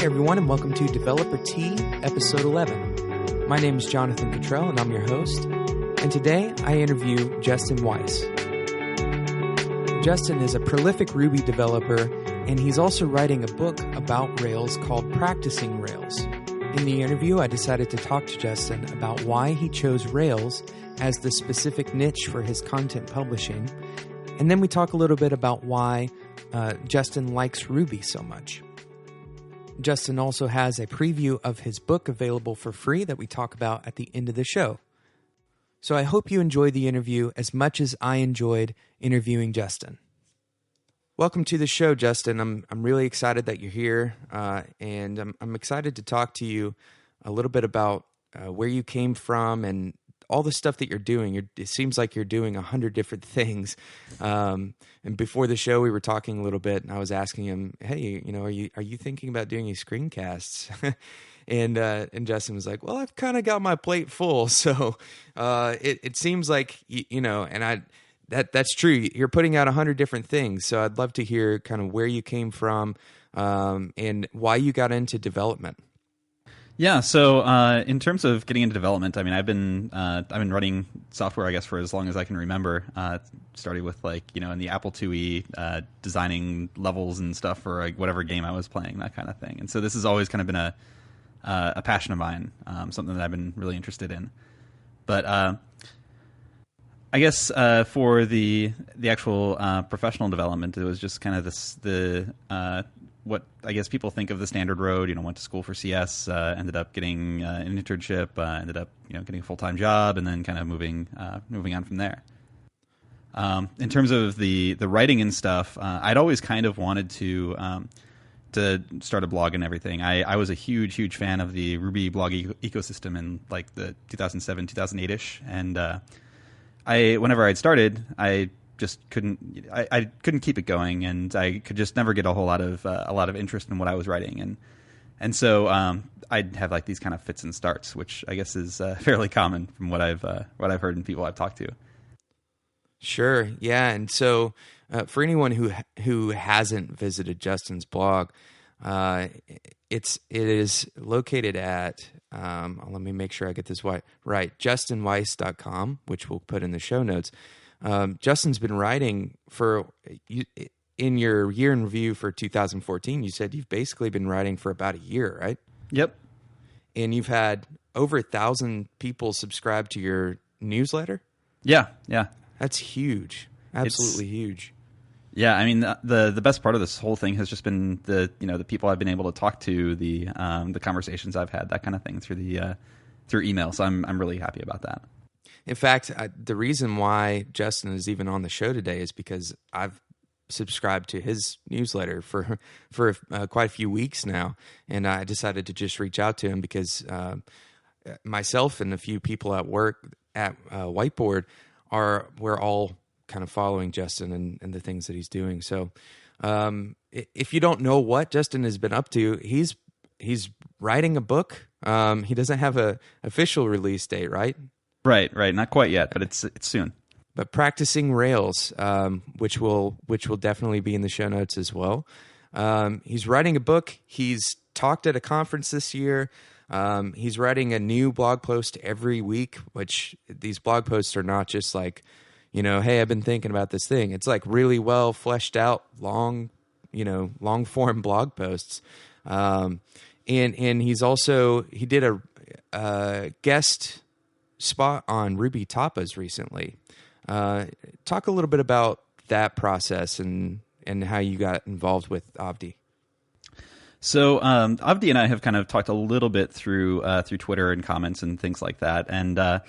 everyone, and welcome to Developer Tea, Episode 11. My name is Jonathan Cottrell, and I'm your host. And today, I interview Justin Weiss. Justin is a prolific Ruby developer, and he's also writing a book about Rails called Practicing Rails. In the interview, I decided to talk to Justin about why he chose Rails as the specific niche for his content publishing, and then we talk a little bit about why Justin likes Ruby so much. Justin also has a preview of his book available for free that we talk about at the end of the show. So I hope you enjoyed the interview as much as I enjoyed interviewing Justin. Welcome to the show, Justin. I'm really excited that you're here, and I'm excited to talk to you a little bit about where you came from and all the stuff that you're doing. It seems like you're doing 100 different things. And before the show, we were talking a little bit, and I was asking him, "Hey, are you thinking about doing any screencasts?" and Justin was like, "Well, I've kind of got my plate full." So it seems like and that's true. You're putting out 100 different things. So I'd love to hear kind of where you came from and why you got into development. Yeah, so in terms of getting into development, I mean, I've been running software, I guess, for as long as I can remember. Started with in the Apple IIe, designing levels and stuff for whatever game I was playing, that kind of thing. And so this has always kind of been a passion of mine, something that I've been really interested in. But I guess for the actual professional development, it was just kind of what I guess people think of the standard road. Went to school for CS, ended up getting an internship, ended up getting a full-time job, and then kind of moving on from there. In terms of the writing and stuff, I'd always kind of wanted to start a blog and everything. I was a huge fan of the Ruby blog ecosystem in the 2007, 2008-ish, and whenever I'd started, I just couldn't keep it going, and I could just never get a whole lot of interest in what I was writing, and so I'd have these kind of fits and starts, which I guess is fairly common from what I've heard in people I've talked to. Sure, yeah, and so for anyone who hasn't visited Justin's blog, it is located at let me make sure I get this right, justinweiss.com, which we'll put in the show notes. Justin's been writing in your year in review for 2014. You said you've basically been writing for about a year, right? Yep. And you've had over 1,000 people subscribe to your newsletter. Yeah. That's huge. Absolutely huge. Yeah, I mean the best part of this whole thing has just been the people I've been able to talk to, the conversations I've had, that kind of thing through email. So I'm really happy about that. In fact, the reason why Justin is even on the show today is because I've subscribed to his newsletter for quite a few weeks now, and I decided to just reach out to him because myself and a few people at work at Whiteboard we're all kind of following Justin and the things that he's doing. So if you don't know what Justin has been up to, he's writing a book. He doesn't have a official release date, right? Right. Not quite yet, but it's soon. But Practicing Rails, which will definitely be in the show notes as well. He's writing a book. He's talked at a conference this year. He's writing a new blog post every week, which these blog posts are not just hey, I've been thinking about this thing. It's really well fleshed out, long form blog posts. And he did a guest spot on Ruby Tapas recently. Talk a little bit about that process and how you got involved with Avdi. So Avdi and I have kind of talked a little bit through Twitter and comments and things like that, and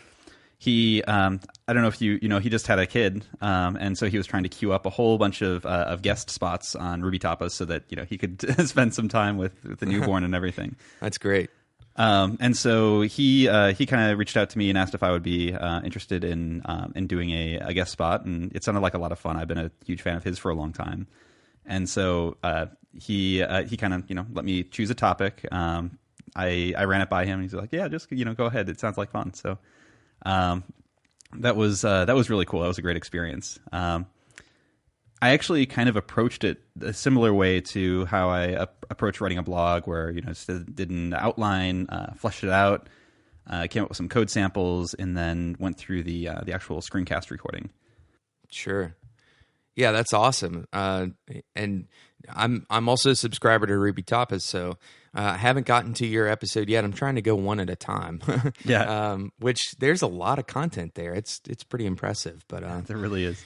he I don't know if he just had a kid, and so he was trying to queue up a whole bunch of guest spots on Ruby Tapas so that he could spend some time with the newborn and everything. That's great. And so he kind of reached out to me and asked if I would be interested in doing a guest spot, and it sounded like a lot of fun. I've been a huge fan of his for a long time, and so he kind of let me choose a topic. I ran it by him, and he's like, "Yeah, just go ahead. It sounds like fun." So that was really cool. That was a great experience. I actually kind of approached it a similar way to how I approach writing a blog, where just did an outline, fleshed it out, came up with some code samples, and then went through the actual screencast recording. Sure. Yeah, that's awesome. And I'm also a subscriber to Ruby Tapas, so I haven't gotten to your episode yet. I'm trying to go one at a time. Yeah. Which there's a lot of content there. It's pretty impressive. But There really is.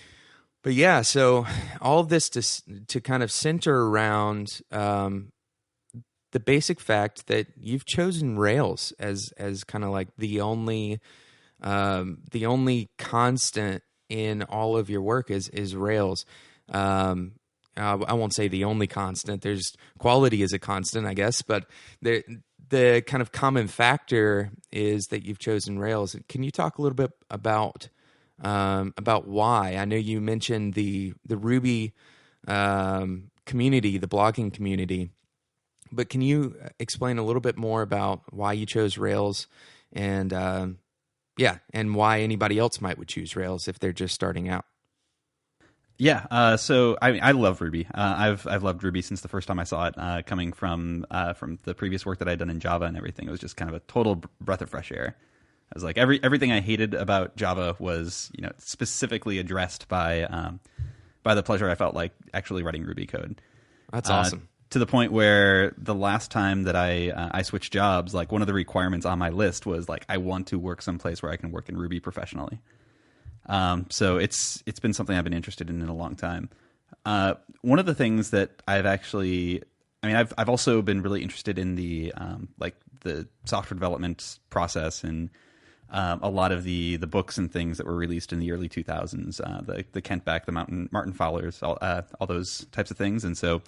But yeah, so all of this to kind of center around the basic fact that you've chosen Rails as kind of like the only constant in all of your work is Rails. I won't say the only constant. There's quality is a constant, I guess, but the kind of common factor is that you've chosen Rails. Can you talk a little bit about why? I know you mentioned the Ruby community, the blogging community, but can you explain a little bit more about why you chose Rails and why anybody else would choose Rails if they're just starting out? Yeah, so I love Ruby. I've loved Ruby since the first time I saw it. Coming from the previous work that I'd done in Java and everything, it was just kind of a total breath of fresh air. I was like, everything I hated about Java was specifically addressed by the pleasure I felt like actually writing Ruby code. That's awesome. To the point where the last time that I switched jobs, like one of the requirements on my list was like, I want to work someplace where I can work in Ruby professionally. So it's been something I've been interested in a long time. One of the things that I've also been really interested in the software development process and a lot of the books and things that were released in the early 2000s, the Kent Beck, the Martin Fowlers, all those types of things. And so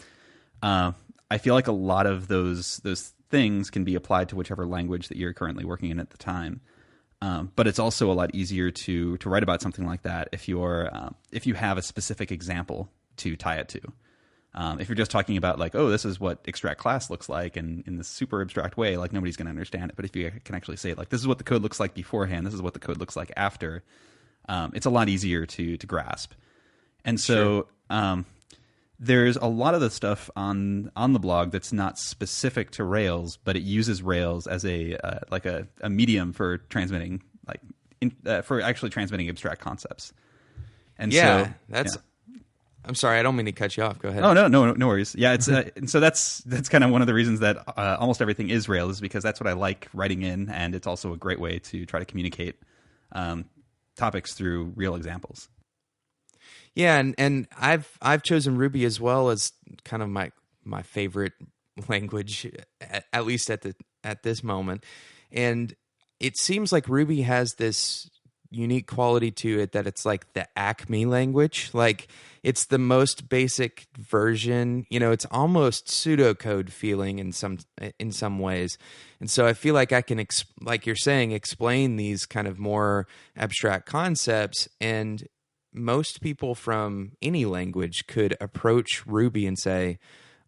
I feel like a lot of those things can be applied to whichever language that you're currently working in at the time. But it's also a lot easier to write about something like that if you have a specific example to tie it to. If you're just talking about like, oh, this is what extract class looks like, and in this super abstract way, like nobody's going to understand it. But if you can actually say like, this is what the code looks like beforehand, this is what the code looks like after, it's a lot easier to grasp. And so there's a lot of the stuff on the blog that's not specific to Rails, but it uses Rails as a medium for transmitting for actually transmitting abstract concepts. And I'm sorry, I don't mean to cut you off. Go ahead. Oh no worries. Yeah, it's and so that's kind of one of the reasons that almost everything is Rails, is because that's what I like writing in, and it's also a great way to try to communicate topics through real examples. Yeah, and I've chosen Ruby as well as kind of my favorite language, at least at this moment. And it seems like Ruby has this unique quality to it that it's like the Acme language. Like it's the most basic version. It's almost pseudocode feeling in some ways. And so I feel like I can, like you're saying, explain these kind of more abstract concepts, and most people from any language could approach Ruby and say,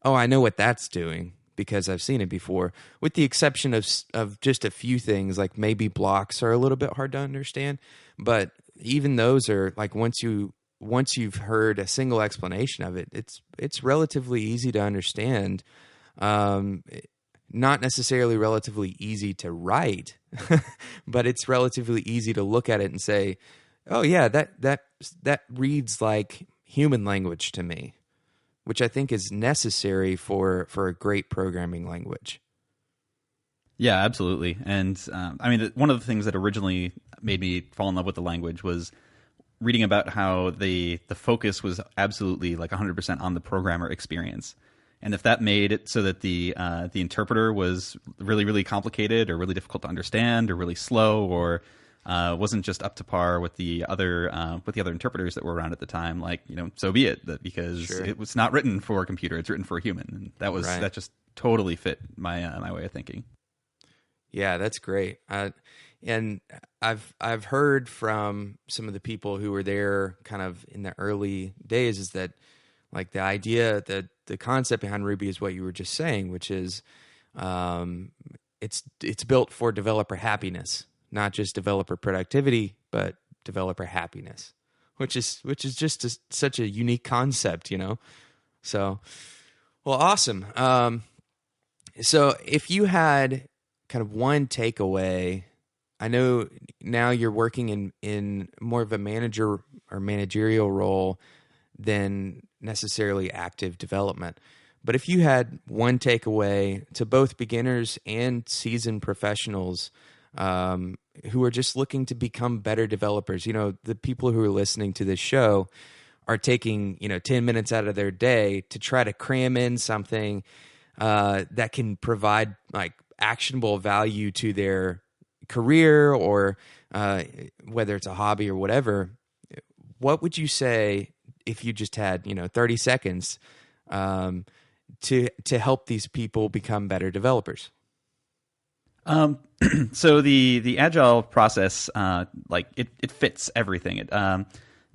oh, I know what that's doing because I've seen it before, with the exception of just a few things, like maybe blocks are a little bit hard to understand. But even those are like, once you've heard a single explanation of it, it's relatively easy to understand. Not necessarily relatively easy to write, but it's relatively easy to look at it and say, oh yeah, that reads like human language to me, which I think is necessary for a great programming language. Yeah, absolutely. And one of the things that originally made me fall in love with the language was reading about how the focus was absolutely like 100% on the programmer experience. And if that made it so that the interpreter was really, really complicated or really difficult to understand or really slow or wasn't just up to par with the other interpreters that were around at the time, so be it. Because it was not written for a computer; it's written for a human, and that just totally fit my way of thinking. Yeah, that's great. And I've heard from some of the people who were there, kind of in the early days, is that like the idea that the concept behind Ruby is what you were just saying, which is it's built for developer happiness. Not just developer productivity, but developer happiness, which is just such a unique concept, So, well, awesome. So if you had kind of one takeaway, I know now you're working in more of a manager or managerial role than necessarily active development. But if you had one takeaway to both beginners and seasoned professionals who are just looking to become better developers, the people who are listening to this show are taking 10 minutes out of their day to try to cram in something that can provide like actionable value to their career or whether it's a hobby or whatever. What would you say if you just had 30 seconds to help these people become better developers? So the agile process, it fits everything.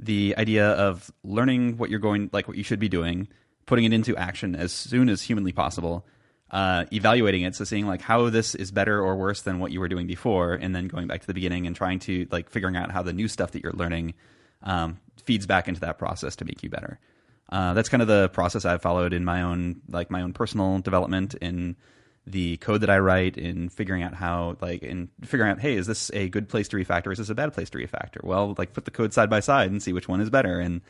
The idea of learning what you should be doing, putting it into action as soon as humanly possible, evaluating it, so seeing like how this is better or worse than what you were doing before, and then going back to the beginning and trying to like figuring out how the new stuff that you're learning feeds back into that process to make you better. That's kind of the process I've followed in my own personal development, in the code that I write, in figuring out hey, is this a good place to refactor? Is this a bad place to refactor? Well, like put the code side by side and see which one is better, and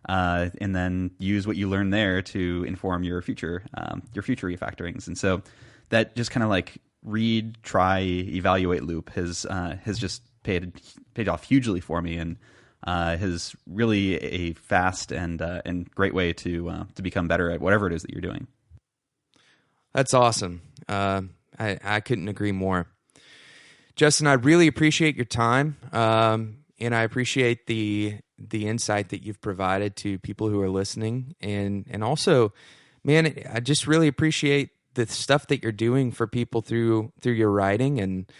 then use what you learn there to inform your future refactorings. And so that just kind of like read, try, evaluate loop has just paid off hugely for me, and is really a fast and great way to become better at whatever it is that you're doing. That's awesome. I couldn't agree more. Justin, I really appreciate your time, and I appreciate the insight that you've provided to people who are listening, and also, man, I just really appreciate the stuff that you're doing for people through your writing. And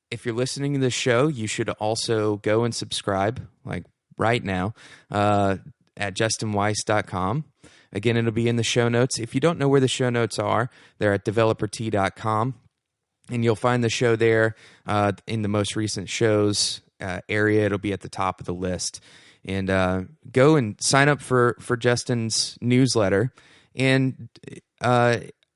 if you're listening to this show, you should also go and subscribe, like right now, at justinweiss.com. Again, it'll be in the show notes. If you don't know where the show notes are, they're at developert.com, and you'll find the show there in the most recent shows area. It'll be at the top of the list. And go and sign up for Justin's newsletter. And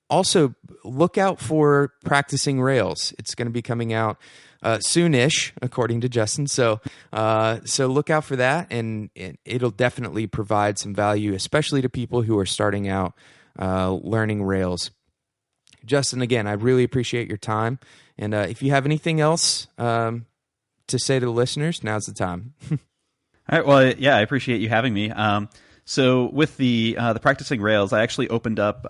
also look out for Practicing Rails. It's going to be coming out soonish, according to Justin. So look out for that, and it'll definitely provide some value, especially to people who are starting out learning Rails. Justin, again, I really appreciate your time. And if you have anything else to say to the listeners, now's the time. All right. Well, yeah, I appreciate you having me. So with the Practicing Rails, I actually opened up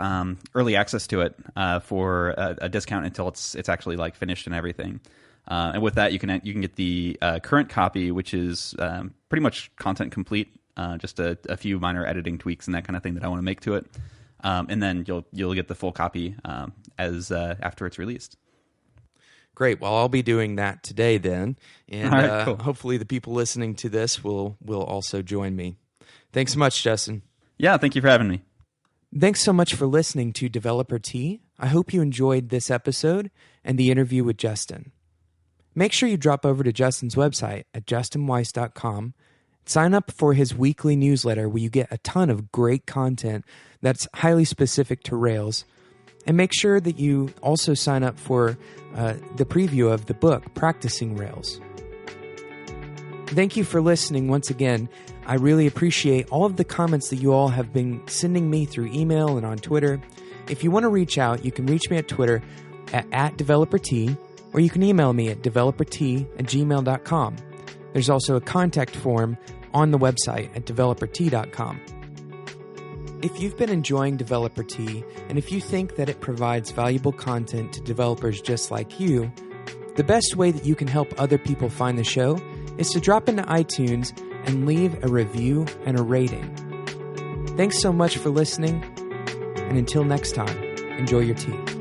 early access to it for a discount until it's actually like finished and everything. And with that, you can get the current copy, which is pretty much content complete, just a few minor editing tweaks and that kind of thing that I want to make to it. And then you'll get the full copy as after it's released. Great. Well, I'll be doing that today then, and all right, cool. Hopefully the people listening to this will also join me. Thanks so much, Justin. Yeah, thank you for having me. Thanks so much for listening to Developer Tea. I hope you enjoyed this episode and the interview with Justin. Make sure you drop over to Justin's website at justinweiss.com. Sign up for his weekly newsletter where you get a ton of great content that's highly specific to Rails. And make sure that you also sign up for the preview of the book, Practicing Rails. Thank you for listening once again. I really appreciate all of the comments that you all have been sending me through email and on Twitter. If you want to reach out, you can reach me at Twitter at DeveloperT, or you can email me at developerT@gmail.com. There's also a contact form on the website at developerT.com. If you've been enjoying Developer Tea, and if you think that it provides valuable content to developers just like you, the best way that you can help other people find the show is to drop into iTunes and leave a review and a rating. Thanks so much for listening, and until next time, enjoy your tea.